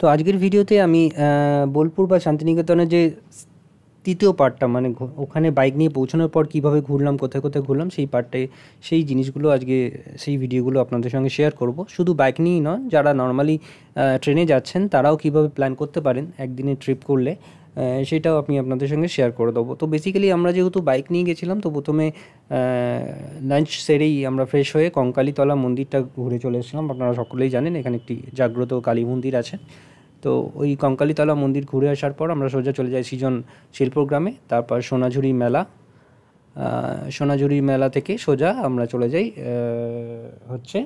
তো আজকের ভিডিওতে আমি বোলপুর বা শান্তিনিকেতনের যে তৃতীয় পার্টটা, মানে ওখানে বাইক নিয়ে পৌঁছানোর পর কীভাবে ঘুরলাম, কোথায় কোথায় ঘুরলাম, সেই পার্টটাই, সেই জিনিসগুলো আজকে, সেই ভিডিওগুলো আপনাদের সঙ্গে শেয়ার করব। শুধু বাইক নিয়েই নয়, যারা নর্মালি ট্রেনে যাচ্ছেন তারাও কীভাবে প্ল্যান করতে পারেন একদিনের ট্রিপ করলে, সেটাও আমি আপনাদের সঙ্গে শেয়ার করে দেবো। তো বেসিক্যালি আমরা যেহেতু বাইক নিয়ে গেছিলাম, তো প্রথমে লাঞ্চ সেরেই আমরা ফ্রেশ হয়ে কঙ্কালীতলা মন্দিরটা ঘুরে চলে এসেছিলাম। আপনারা সকলেই জানেন এখানে একটি জাগ্রত কালী মন্দির আছে। তো ওই কঙ্কালীতলা মন্দির ঘুরে আসার পর আমরা সোজা চলে যাই সৃজন শিল্পগ্রামে, তারপর সোনাঝুরি মেলা থেকে সোজা আমরা চলে যাই হচ্ছে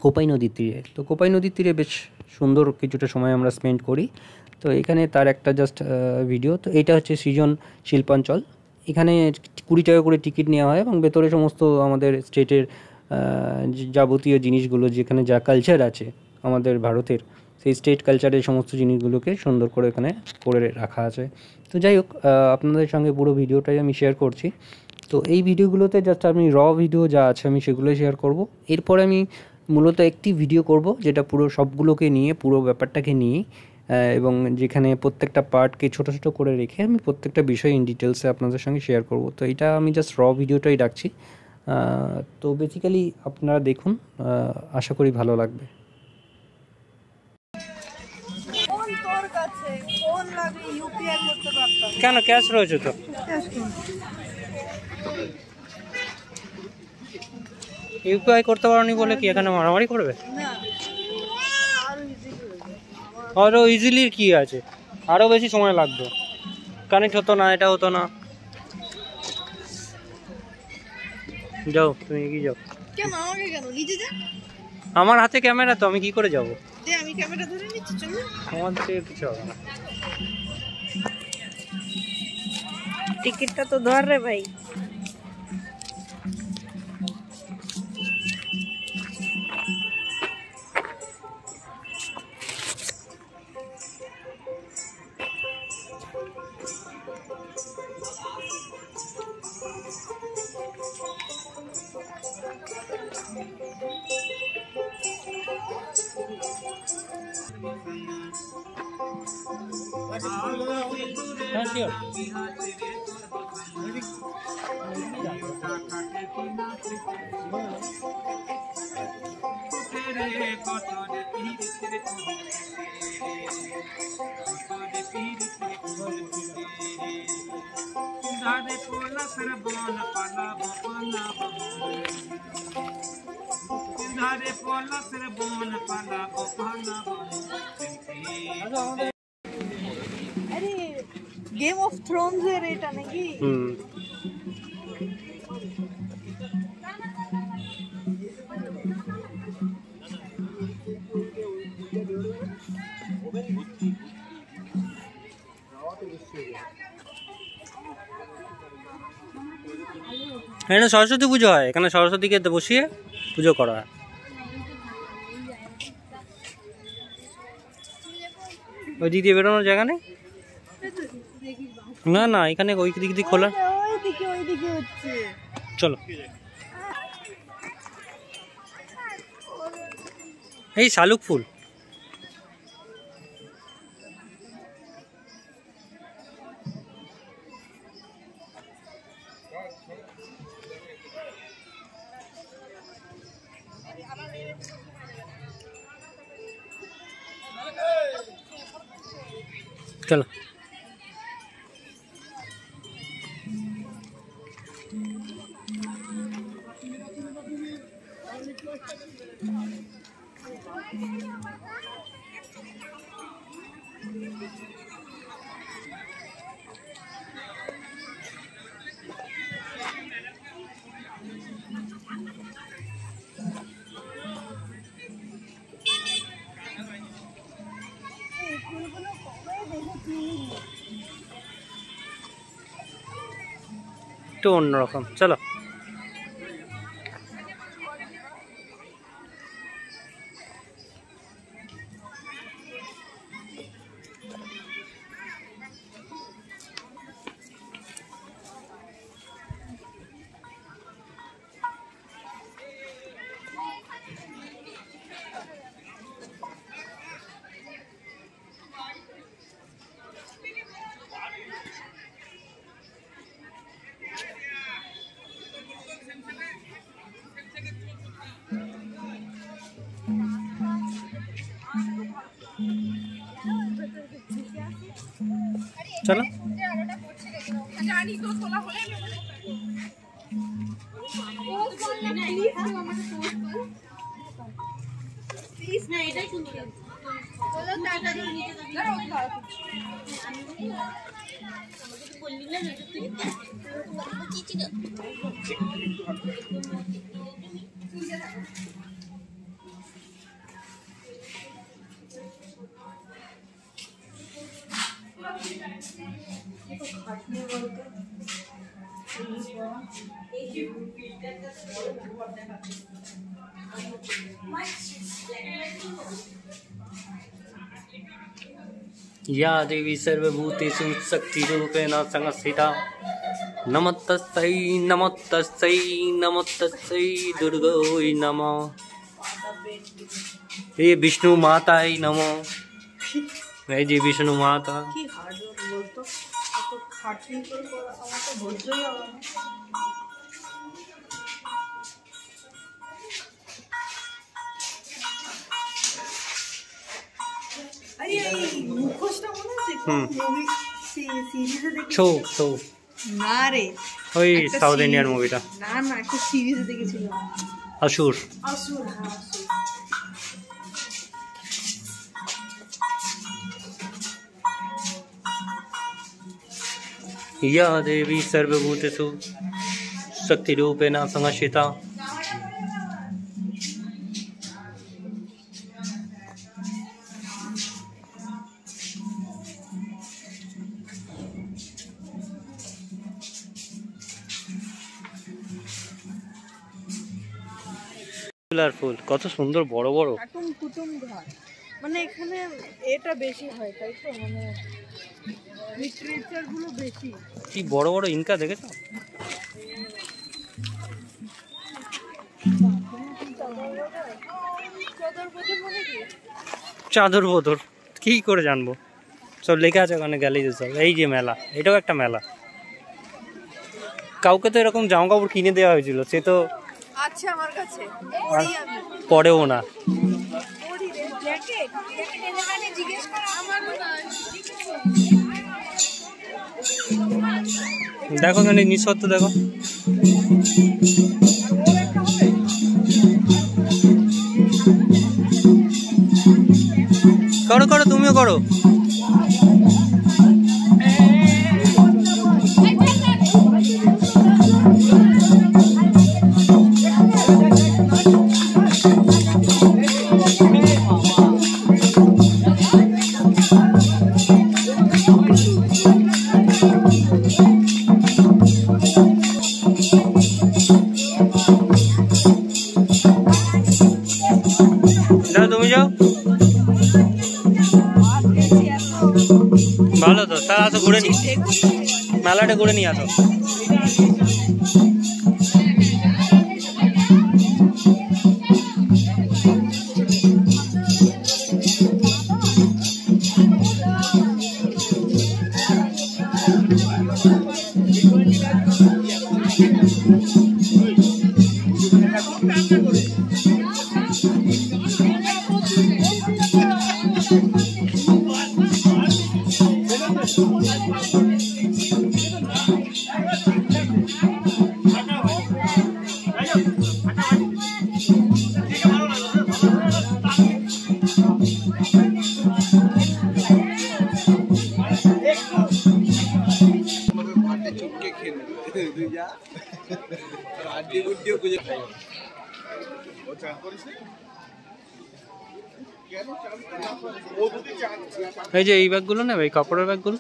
কোপাই নদীর তীরে। তো কোপাই নদীর তীরে বেশ সুন্দর কিছুটা সময় আমরা স্পেন্ড করি। তো এখানে তার একটা জাস্ট ভিডিও। তো এটা হচ্ছে সৃজন শিল্পাঞ্চল। এখানে 20 টাকা করে টিকিট নেওয়া হয় এবং ভেতরে সমস্ত আমাদের স্টেটের যাবতীয় জিনিসগুলো, যেখানে যা কালচার আছে আমাদের ভারতের, সেই স্টেট কালচারের সমস্ত জিনিসগুলোকে সুন্দর করে এখানে করে রাখা আছে। তো যাই হোক, আপনাদের সঙ্গে পুরো ভিডিওটাই আমি শেয়ার করছি। তো এই ভিডিওগুলোতে জাস্ট আমি ভিডিও যা আছে আমি সেগুলোই শেয়ার করব। এরপরে আমি মূলত একটি ভিডিও করব যেটা পুরো সবগুলোকে নিয়ে, পুরো ব্যাপারটাকে নিয়ে, এবং যেখানে প্রত্যেকটা পার্টকে ছোটো ছোটো করে রেখে আমি প্রত্যেকটা বিষয় ইন ডিটেলসে আপনাদের সঙ্গে শেয়ার করব। তো এটা আমি জাস্ট ভিডিওটাই রাখছি। তো বেসিক্যালি আপনারা দেখুন, আশা করি ভালো লাগবে। কেন ক্যাশ রয়েছে তো? ইউপিআই করতে পারোনি বলে কি এখানে মারামারি করবে? আরো ইজিলি কি আছে, আরো বেশি সময় লাগবে, কানেক্ট হতো না, এটা হতো না। যাও, তুমি এগিয়ে যাও। কেন আমাকে কেন নিজে যা? আমার হাতে ক্যামেরা, তো আমি কি করে যাব? আমি ক্যামেরা ধরে নিচ্ছি, চলো। আমার থেকে কিছু হবে না। টিকিটটা তো ধর রে ভাই। হ্যাঁ, শিওর। আরে গেম অফ থ্রোনস এর এটা নাকি? এখানে সরস্বতী পুজো হয়, এখানে সরস্বতীকে বসিয়ে পুজো করা হয়। ওই দিক দিয়ে বেরোনোর জায়গা নেই? না না, এখানে ওই দিক দিয়ে খোলা। ওইদিকে হচ্ছে। চলো, এই শালুক ফুল। চলো, একটু অন্যরকম। চলো, চলো। या देवी सर्वभूतेषु शक्तिरूपेण संस्थिता नमस्तस्यै नमस्तस्यै नमस्तस्यै दुर्गायै नमः। हे विष्णु माताय नमः। এই যে বিষ্ণু মাতা। কি হার্ড বলতো, কত খাটনি করে আমার তো ধৈর্যই হবে না। আরে এই মুখোশটা মনে আছে কোন মুভি সিরিজে দেখেছি? ছো ছো না রে, ওই সাউথ ইন্ডিয়ান মুভিটা। না না, একটা সিরিজে দেখেছিলাম, असुर। আসুর, হ্যাঁ আসুর। या देवी सर्वभूतेषु शक्तिरूपेण संस्थिता। ফুল কত সুন্দর বড় বড়। কাটুম কুটুম ঘর, মানে এখানে এটা বেশি হয় তাই তো, মানে লিটারেচার গুলো বেশি। কি বড় বড় ইনকা দেখেছো? চাদর বদর কি করে জানবো, সব লেখা আছে ওখানে গেলেই তো সব। এই যে মেলা, এটাও একটা মেলা। কাউকে তো এরকম জামা কাপড় কিনে দেওয়া হয়েছিল, সে তো আছে আমার কাছে, পরেও না। দেখো এখানে নিঃশব্দ দেখো। করো করো, তুমিও করো। তুমি যাও, ভালো তো। তা আসো ঘুরে নি, মেলাটা ঘুরে নিয়ে আসো। এই যে এই ব্যাগগুলো নেবে, এই কাপড়ের ব্যাগগুলো,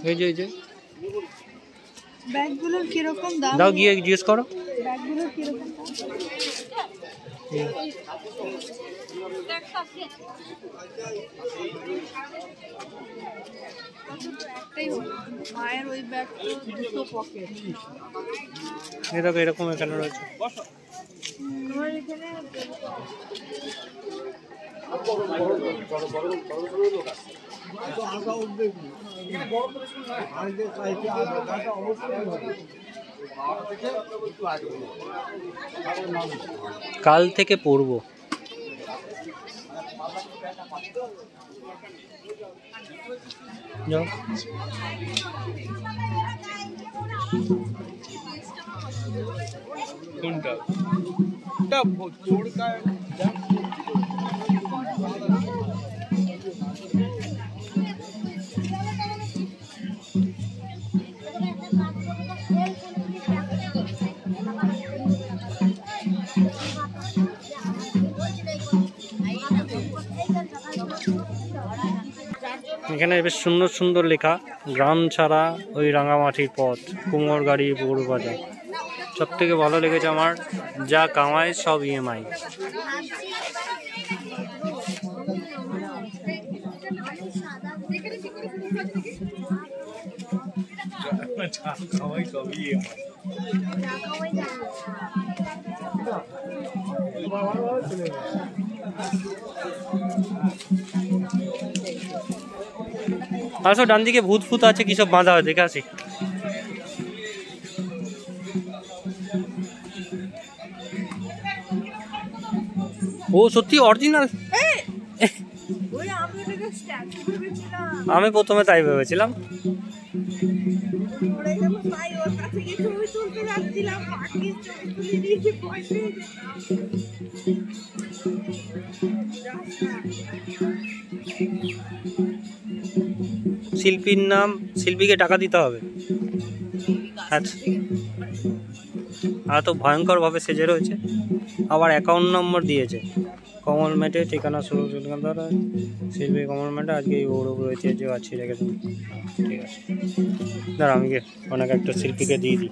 এই যে ব্যাগগুলোর কিরকম দাম? দাও গিয়ে জিজ্ঞেস করো ব্যাগগুলোর কিরকম দাম। মায়ের ওই ব্যাগ তো 200 পকেট। এই দেখো এরকম এখানে রয়েছে। তোমার এখানে কাল থেকে পড়বো। যাও। কোনটা এটা চোর का এখানে বেশ সুন্দর সুন্দর লেখা, গ্রাম ছাড়া ওই রাঙামাটির পথ, কুমোরগাড়ি গরু বাজার। সব থেকে ভালো লেগেছে আমার, যা কামায় সব ইএমআই। আসো, ডান দিকে ভূত ফুত আছে, কি সব বাঁধা হয় দেখে আসি। ও সত্যি অরিজিনাল? আমি প্রথমে তাই ভেবেছিলাম। শিল্পীর নাম, শিল্পীকে টাকা দিতে হবে। আচ্ছা, আর তো ভয়ঙ্কর ভাবে সেজে রয়েছে, আবার অ্যাকাউন্ট নম্বর দিয়েছে। কমল মেটে ঠিকানা শুরু দ্বারা শিল্পী কমল মেটে আজকে এই বড় রয়েছে যে আছে রেখেছেন। ঠিক আছে, দাঁড়া আমি অনেক একটা শিল্পীকে দিয়ে দিই।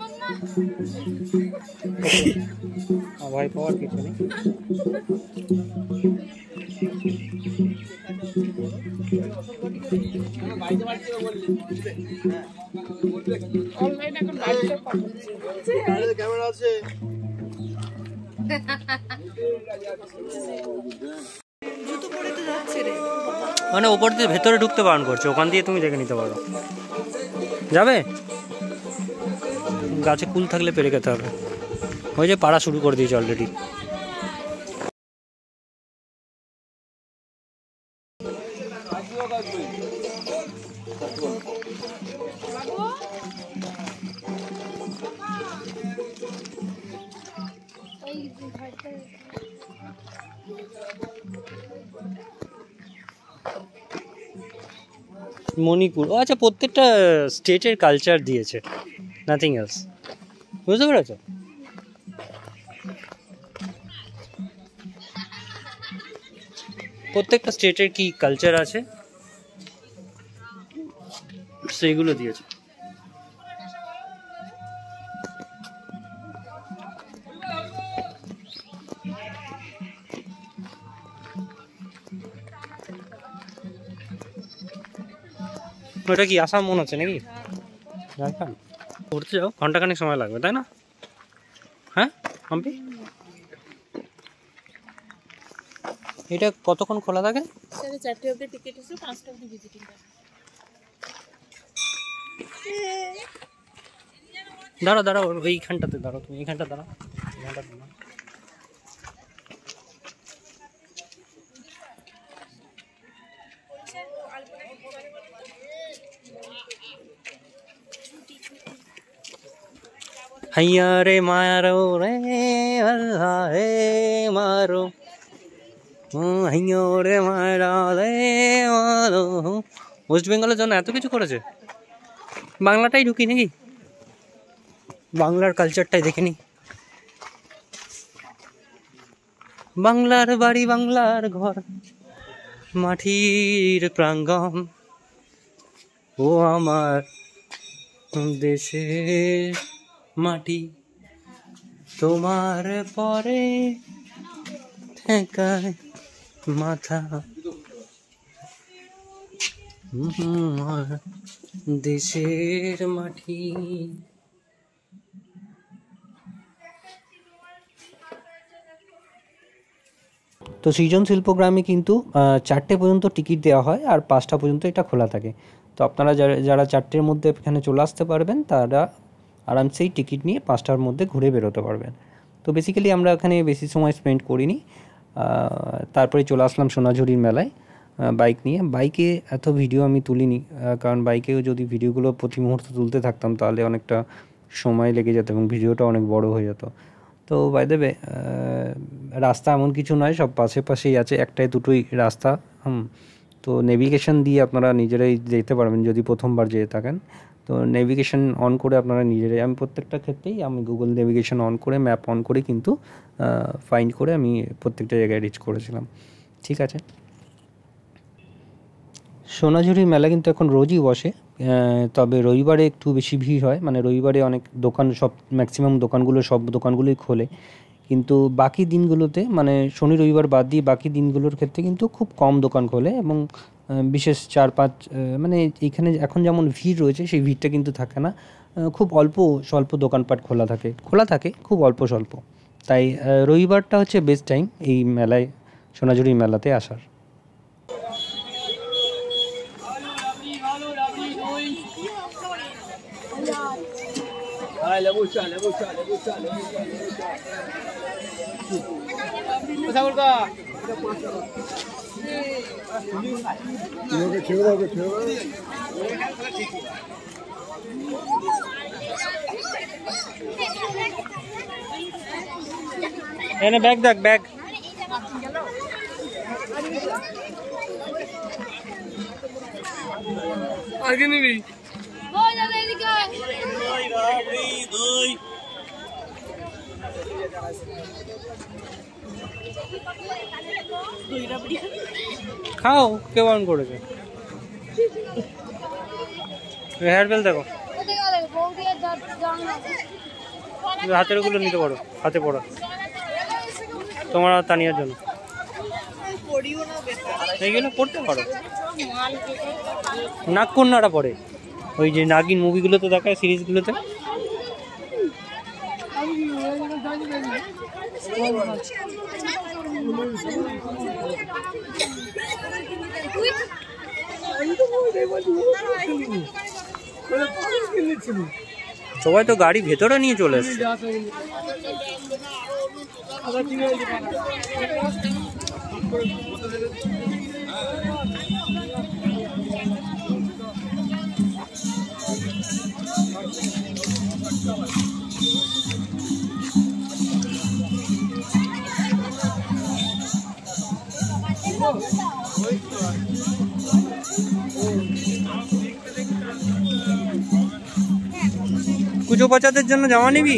ভয় পাওয়ার কিছু নেই। ক্যামেরা আছে। মানে ওপর দিয়ে ভেতরে ঢুকতে বারণ করছে, ওখান দিয়ে তুমি দেখে নিতে পারো। যাবে? গাছে কুল থাকলে পেরে খেতে হবে। ওই যে পাড়া শুরু করে দিয়েছে অলরেডি। মণিপুর, ও আচ্ছা, প্রত্যেকটা স্টেটের কালচার দিয়েছে, নাথিং এলস। বুঝতে পেরেছ? প্রত্যেকটা স্টেটের কি কালচার আছে সেইগুলো দিয়েছে। ওটা কি আসাম মনে হচ্ছে নাকি? ঝাড়খণ্ড ঘুরতে যাও, ঘন্টাখানেক সময় লাগবে তাই না? হ্যাঁ হাম্পি, এটা কতক্ষণ খোলা থাকে? 4:30 অবধি টিকিট আছে, 5টা অবধি ভিজিটিং। দাঁড়াও দাঁড়াও, এইখানটাতে দাঁড়াও, তুমি এইখানটা দাঁড়াও, এইখানটাতে দাঁড়াও। হাইয়া রে মারো রে আল্লাহ রে মারো, হাইয়া রে মারা রে মারো। ওয়েস্ট বেঙ্গলের জন্য এত কিছু করেছে, বাংলাটাই ঢুকি নাকি, বাংলার কালচারটাই দেখে নি। বাংলার বাড়ি বাংলার ঘর, মাটির প্রাঙ্গণ, ও আমার দেশের মাটি, তোমার পরে ঠেকায় মাথা, দেশের মাটি। তো সৃজন শিল্পগ্রামে কিন্তু 4টে পর্যন্ত টিকিট দেওয়া হয়, আর 5টা পর্যন্ত এটা খোলা থাকে। তো আপনারা যারা 4টের মধ্যে এখানে চলে আসতে পারবেন, তারা আরামসেই টিকিট নিয়ে 5টার মধ্যে ঘুরে বেরোতে পারবেন। তো বেসিক্যালি আমরা এখানে বেশি সময় স্পেন্ড করিনি, তারপরে চলে আসলাম সোনাঝুরির মেলায় বাইক নিয়ে। বাইকে এত ভিডিও আমি তুলিনি, কারণ বাইকেও যদি ভিডিওগুলো প্রতি মুহূর্তে তুলতে থাকতাম তাহলে অনেকটা সময় লেগে যেত এবং ভিডিওটা অনেক বড় হয়ে যেত। তো বাই দ্য ওয়ে, রাস্তা এমন কিছু নয়, সব পাশে পাশেই আছে, একটাই দুটোই রাস্তা। তো নেভিগেশন দিয়ে আপনারা নিজেরাই যেতে পারবেন যদি প্রথমবার যেয়ে থাকেন। তো নেভিগেশন অন করে আপনারা নিজেরাই, আমি প্রত্যেকটা ক্ষেত্রেই আমি গুগল নেভিগেশন অন করে, ম্যাপ অন করে কিন্তু ফাইন্ড করে আমি প্রত্যেকটা জায়গায় রিচ করেছিলাম। ঠিক আছে, সোনাঝুরির মেলা কিন্তু এখন রোজই বসে, তবে রবিবারে একটু বেশি ভিড় হয়, মানে রবিবারে অনেক দোকান, সব ম্যাক্সিমাম দোকানগুলো, সব দোকানগুলোই খোলে। কিন্তু বাকি দিনগুলোতে, মানে শনি রবিবার বাদ দিয়ে বাকি দিনগুলোর ক্ষেত্রে কিন্তু খুব কম দোকান খোলে এবং বিশেষ 4-5, মানে এইখানে এখন যেমন ভিড় রয়েছে সেই ভিড়টা কিন্তু থাকে না। খুব অল্প স্বল্প দোকানপাট খোলা থাকে খুব অল্প স্বল্প। তাই রবিবারটা হচ্ছে বেস্ট টাইম এই মেলায়, সোনাঝুরির মেলাতে আসার। এনে ব্যাগ দেখ, ব্যাগ আগে নিবি খাও, কে বারণ করেছে? হেয়ার বেল দেখো, হাতের ওগুলো নিতে পারো, হাতে পড়া তোমার তানিয়ার জন্য, এইগুলো পড়তে পারো। নাগকন্যাটা পড়ে, ওই যে নাগিন মুভিগুলোতে দেখায়, সিরিজগুলোতে। সবাই তো গাড়ি ভেতরে নিয়ে চলে এসছে। পুজো বাচ্চাদের জন্য জামা নিবি?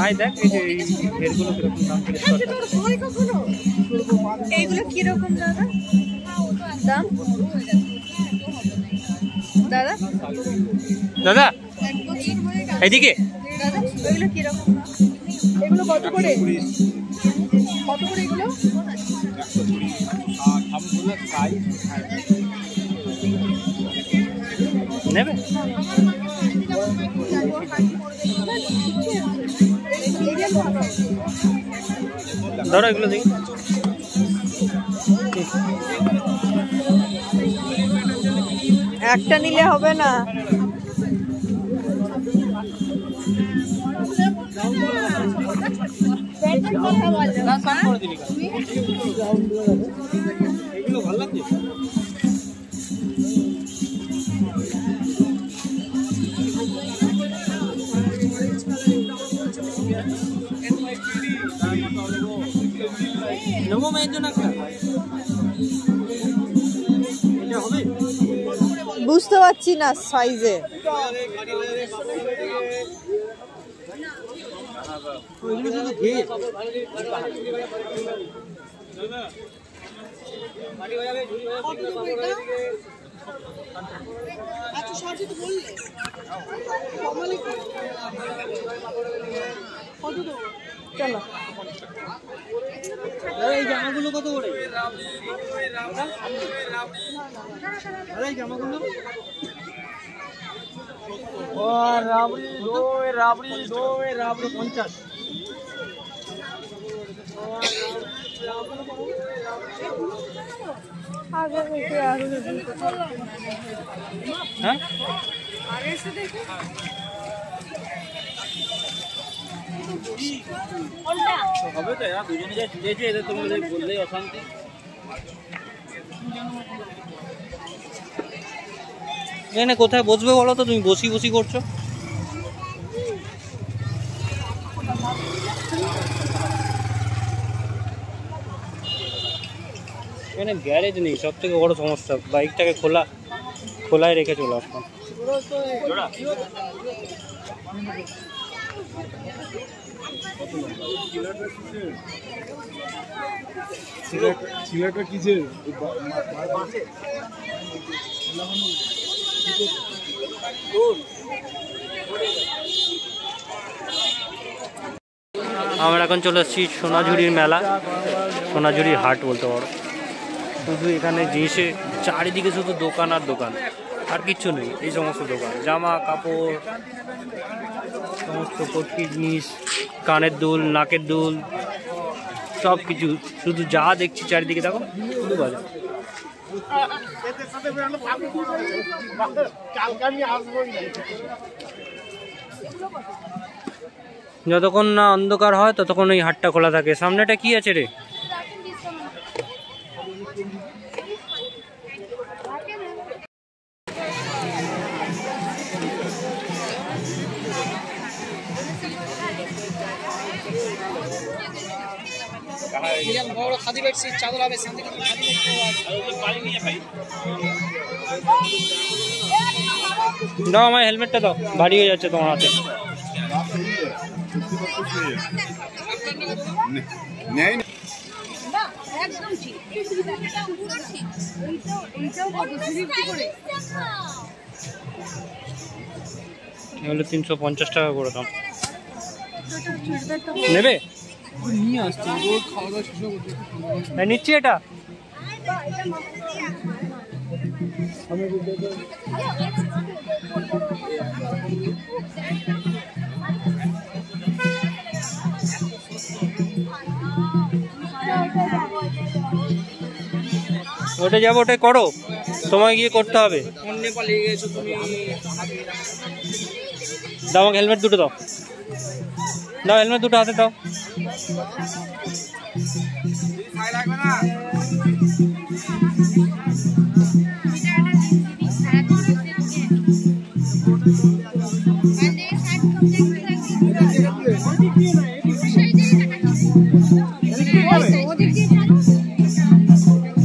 আয় দেখ, এই যে এরগুলো কিরকম দাম করে। এইগুলো কিরকম দাদা দাম? দাদা দাদা এইদিকে, দাদা এগুলো কিরকম? এগুলো কত করে? কত করে এগুলো? নেবে? ধরো এগুলো দেখি। একটা নিলে হবে না। এগুলো ভালো লাগছে। নেবো মেয়ের জন্য একটা, এটা হবে? বুঝতে পারছি না সাইজে। ওইগুলো শুধু ঘেয়ে চলো এই জামাগুলো কত করে? এই জামাগুলো রাবড়ি 50। হ্যাঁ হবে তো এরা দুজনে যা ছুটেছে এদের তোমরা বললেই অশান্তি। এখানে কোথায় বসবে বলো তো, তুমি বসি বসি করছো। এখানে গ্যারেজ নেই, সব থেকে বড় সমস্যা। বাইকটাকে খোলায় রেখে চলে আসলাম। সিলেটটা কিসের? আমরা এখন চলে এসেছি সোনাঝুরির মেলা, সোনাঝুরির হাট বলতে পারো। শুধু এখানে জিনিসে চারিদিকে শুধু দোকান আর দোকান, আর কিচ্ছু নেই। এই সমস্ত দোকান, জামা কাপড়, সমস্ত কটকির জিনিস, কানের দুল, নাকের দুল, সব কিছু। শুধু যা দেখছি চারিদিকে দেখো শুধু বাজার। যতক্ষণ না অন্ধকার হয় ততক্ষণ ওই হাটটা খোলা থাকে। সামনেটা কি আছে রে? দাও আমার হেলমেটটা দাও, ভারী হয়ে যাচ্ছে তোমার হাতে। এগুলো 350 টাকা করে দাম। নেবে? নিয়ে আসছি, ওর খাওয়া দাওয়া শেষ করতে নিচ্ছি এটা। ওটা যাবো, ওটাই করো, তোমায় গিয়ে করতে হবে। দাও আমাকে হেলমেট দুটো দাও, দাও হেলমেট দুটো হাতে দাও।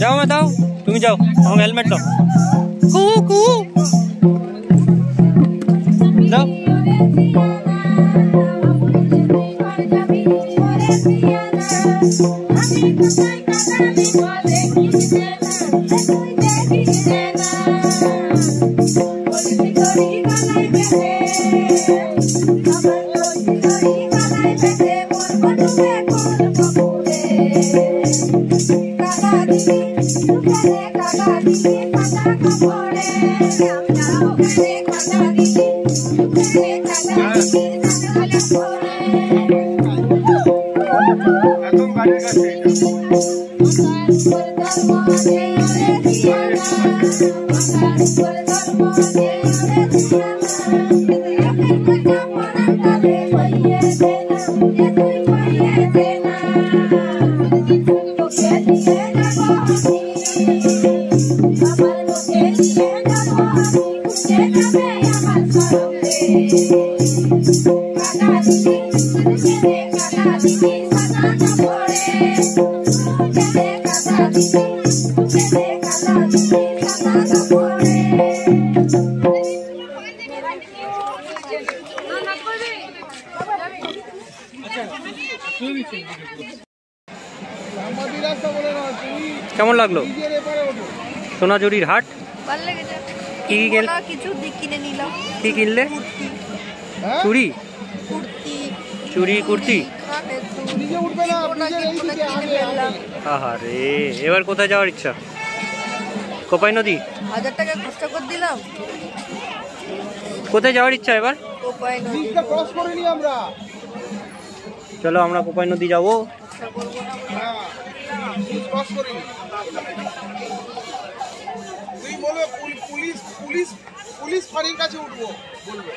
যাও আমায় দাও, তুমি যাও, আমাকে হেলমেট দাও। দাও। কেমন লাগলো সোনাঝুরির হাট? ভালো লেগেছে। কি কিছু কিনে নিলাম। কি কিনলে? চুড়ি, চুড়ি, কুর্তি। আহারে, এবার কোথায় যাওয়ার ইচ্ছা? কোপাই নদী। 1000 টাকা খরচা করে দিলাম। কোথায় যাওয়ার ইচ্ছা এবার? কোপাই নদী। চলো আমরা কোপাই নদী যাবো। তুই বলবে পুলিশ পুলিশ পুলিশ ফাঁড়ির কাছে উঠবো, বলবে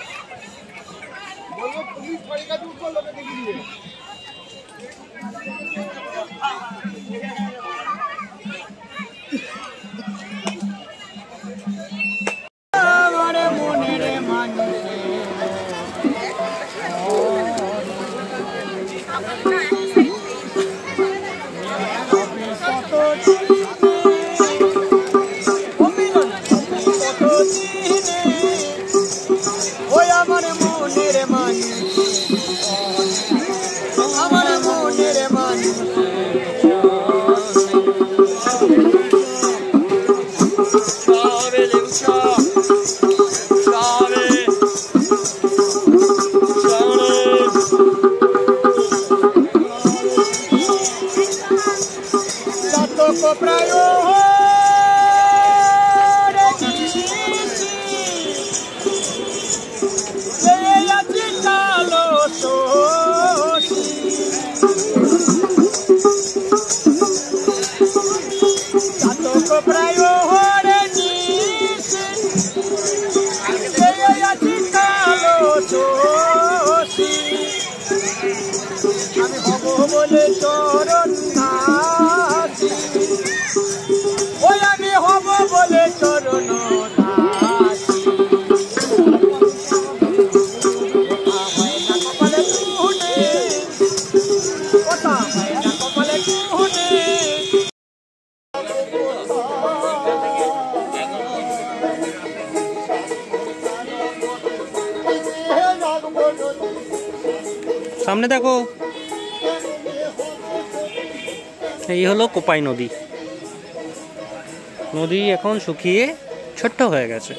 সামনে দেখো, এই হলো কোপাই নদী। নদী এখন শুকিয়ে ছোট্ট হয়ে গেছে।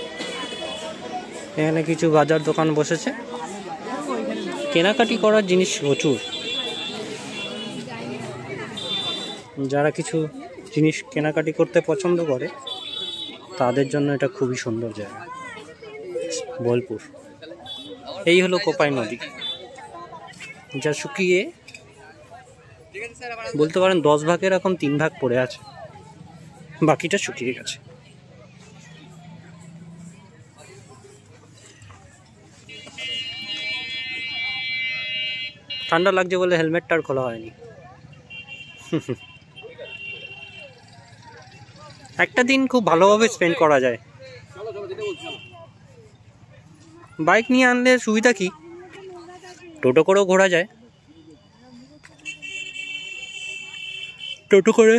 এখানে কিছু বাজার দোকান বসেছে, কেনাকাটি করার জিনিস প্রচুর। যারা কিছু জিনিস কেনাকাটি করতে পছন্দ করে তাদের জন্য এটা খুবই সুন্দর জায়গা, বোলপুর। এই হলো কোপাই নদী, যা শুকিয়ে বলতে পারেন 10 ভাগের এখন 3 ভাগ পড়ে আছে, বাকিটা শুকিয়ে গেছে। ঠান্ডা লাগছে বলে হেলমেটটা আর খোলা হয়নি। একটা দিন খুব ভালোভাবে স্পেন্ড করা যায়। বাইক নিয়ে আনলে সুবিধা কি, টোটো করেও ঘোরা যায়। টোটো করে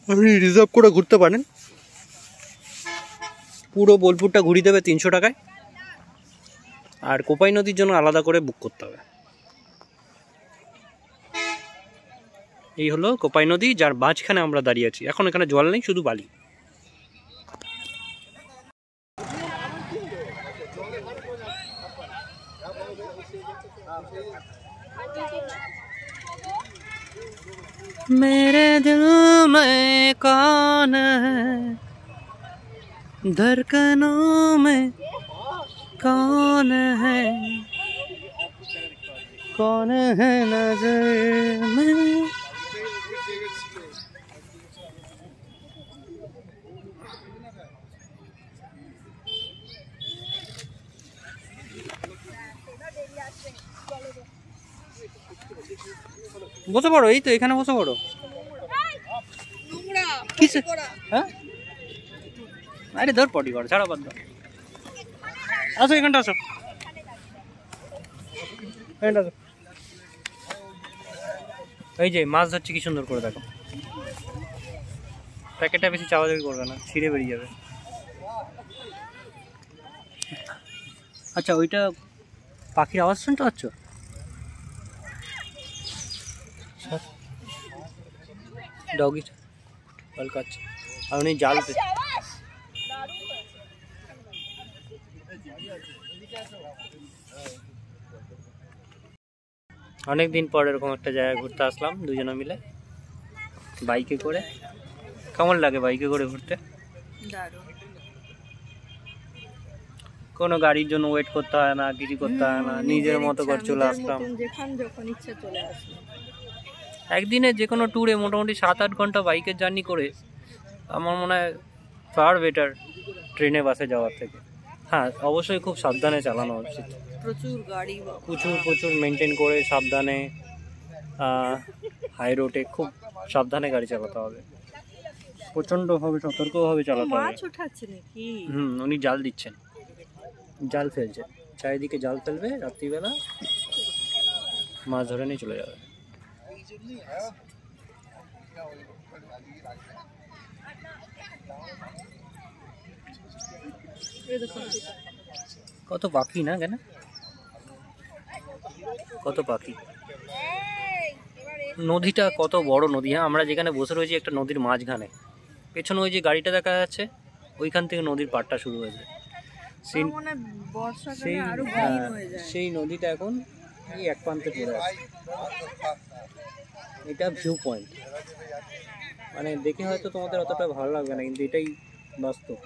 আপনি রিজার্ভ করে ঘুরতে পারেন, পুরো বোলপুরটা ঘুরিয়ে দেবে 300 টাকায়। আর কোপাই নদীর জন্য আলাদা করে বুক করতে হবে। এই হলো কোপাই নদী, যার মাঝখানে আমরা দাঁড়িয়ে আছি। এখন এখানে জল নেই, শুধু বালি। मेरे दिल में कौन है, धड़कनों में कौन है नजर में। বসে পড়ো, এই তো এখানে বসে পড়ো। হ্যাঁ, আরে ধর পটি কর, ছাড়া বাদ দাও। আসো এখানটা, আসো এখানটা আসো। এই যে মাছ ধরছে, কি সুন্দর করে দেখো। প্যাকেটটা বেশি চাওয়াচাওয়ি করবে না, ছিঁড়ে বেরিয়ে যাবে। আচ্ছা, ওইটা পাখির আওয়াজ শুনতে পাচ্ছ? डॉगी हल्का अच्छा और नहीं जाल पे অনেক দিন পর এরকম একটা জায়গায় ঘুরতে আসলাম দুজনে মিলে বাইকে করে। কেমন লাগে বাইকে করে ঘুরতে? দারুণ। কোনো গাড়ির জন্য ওয়েট করতে হয় না, কিছু করতে হয় না, নিজের মতো করে চলে আসলাম। যেখান যখন ইচ্ছা চলে আসলাম। একদিনে যে কোনো ট্যুরে মোটামুটি 7-8 ঘন্টা বাইকের জার্নি করে আমার মনে হয় ফার বেটার ট্রেনে বাসে যাওয়ার থেকে। হ্যাঁ অবশ্যই খুব সাবধানে চালানো উচিত, প্রচুর গাড়ি প্রচুর প্রচুর মেনটেন করে সাবধানে, হাই রোডে খুব সাবধানে গাড়ি চালাতে হবে, প্রচণ্ডভাবে সতর্কভাবে চালাতে হবে। মাছ ওঠাচ্ছে নাকি? উনি জাল দিচ্ছেন, জাল ফেলছে, চারিদিকে জাল ফেলবে, রাত্রিবেলা মাছ ধরে নিয়ে চলে যাবে। এই দেখুন, কত পাখি না, কেন কত পাখি। নদীটা কত বড় নদী, হ্যাঁ আমরা যেখানে বসে রয়েছি একটা নদীর মাঝখানে, পেছনে ওই যে গাড়িটা দেখা যাচ্ছে ওইখান থেকে নদীর পাড়টা শুরু হয়েছে, সেই মানে বর্ষাকালে সেই আরো গহীন হয়ে যায়। সেই নদীটা এখন এই এক প্রান্তে পড়ে আছে। এটা ভিউ পয়েন্ট, মানে দেখে হয়তো তোমাদের অতটা ভালো লাগবে না, কিন্তু এটাই বাস্তব।